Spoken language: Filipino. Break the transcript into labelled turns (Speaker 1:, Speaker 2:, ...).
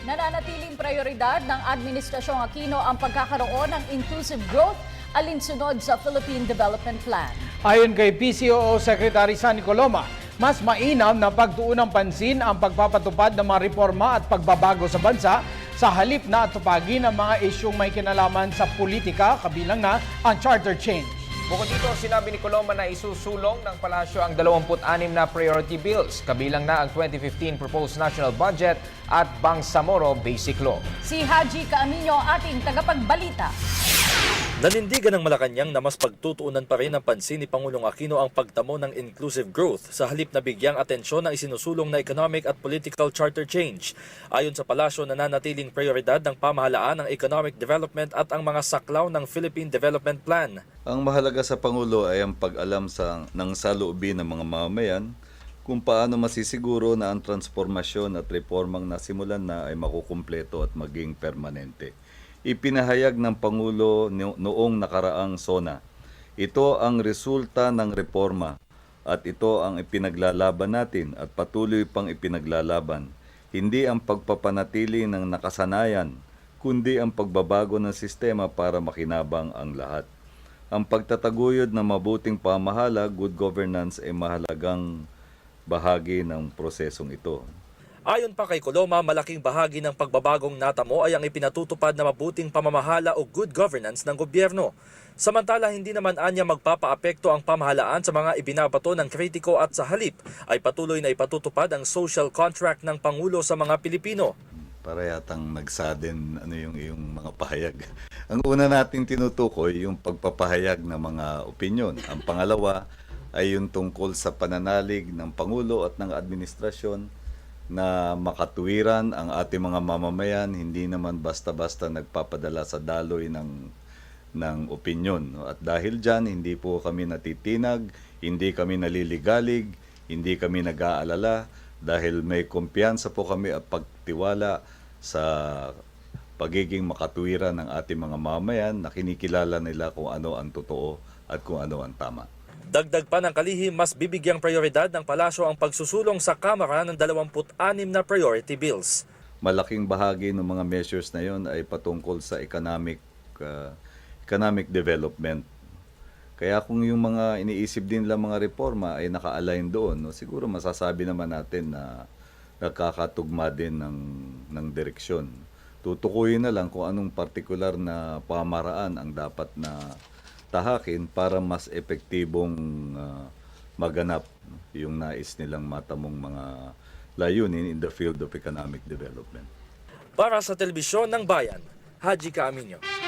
Speaker 1: Nananatiling prioridad ng Administrasyong Aquino ang pagkakaroon ng inclusive growth alinsunod sa Philippine Development Plan.
Speaker 2: Ayon kay PCOO Secretary Sunny Coloma, mas mainam na pagtuon ng pansin ang pagpapatupad ng mga reforma at pagbabago sa bansa sa halip na atupagin ang mga isyung may kinalaman sa politika kabilang na ang charter change.
Speaker 3: Bukod dito, sinabi ni Coloma na isusulong ng palasyo ang 26 na priority bills, kabilang na ang 2015 Proposed National Budget at Bangsamoro Basic Law.
Speaker 1: Si Haji Caaminio, ating tagapagbalita.
Speaker 4: Nanindigan ng Malacanang na mas pagtutuunan pa rin ng pansin ni Pangulong Aquino ang pagtamo ng inclusive growth sa halip na bigyang atensyon ang isinusulong na economic at political charter change. Ayon sa palasyo, nananatiling prioridad ng pamahalaan ang economic development at ang mga saklaw ng Philippine Development Plan.
Speaker 5: Ang mahalaga sa Pangulo ay ang pag-alam ng saloobin ng mga mamamayan kung paano masisiguro na ang transformasyon at reformang nasimulan na ay makukumpleto at maging permanente. Ipinahayag ng Pangulo noong nakaraang SONA. Ito ang resulta ng reforma at ito ang ipinaglalaban natin at patuloy pang ipinaglalaban. Hindi ang pagpapanatili ng nakasanayan, kundi ang pagbabago ng sistema para makinabang ang lahat. Ang pagtataguyod ng mabuting pamahala, good governance ay mahalagang bahagi ng prosesong ito.
Speaker 4: Ayon pa kay Coloma, malaking bahagi ng pagbabagong natamo ay ang ipinatutupad na mabuting pamamahala o good governance ng gobyerno. Samantala, hindi naman anya magpapaapekto ang pamahalaan sa mga ibinabato ng kritiko at sa halip ay patuloy na ipatutupad ang social contract ng Pangulo sa mga Pilipino.
Speaker 5: Para yatang nagsadin yung mga pahayag. Ang una nating tinutukoy yung pagpapahayag ng mga opinyon. Ang pangalawa ay yung tungkol sa pananalig ng Pangulo at ng administrasyon na makatuwiran ang ating mga mamamayan, hindi naman basta-basta nagpapadala sa daloy ng opinyon. At dahil dyan, hindi po kami natitinag, hindi kami naliligalig, hindi kami nag-aalala, dahil may kumpiyansa po kami at pagtiwala sa pagiging makatuwiran ng ating mga mamamayan na kinikilala nila kung ano ang totoo at kung ano ang tama.
Speaker 4: Dagdag pa ng kalihim, mas bibigyang prioridad ng palasyo ang pagsusulong sa Kamara ng 26 na priority bills.
Speaker 5: Malaking bahagi ng mga measures na yon ay patungkol sa economic development. Kaya kung yung mga iniisip din lang mga reforma ay naka-align doon, siguro masasabi naman natin na nakakatugma din ng direksyon. Tutukuyin na lang kung anong partikular na pamaraan ang dapat na tahakin para mas epektibong maganap yung nais nilang matamong mga layunin in the field of economic development.
Speaker 4: Para sa Telebisyon ng Bayan, Haji Caaminio.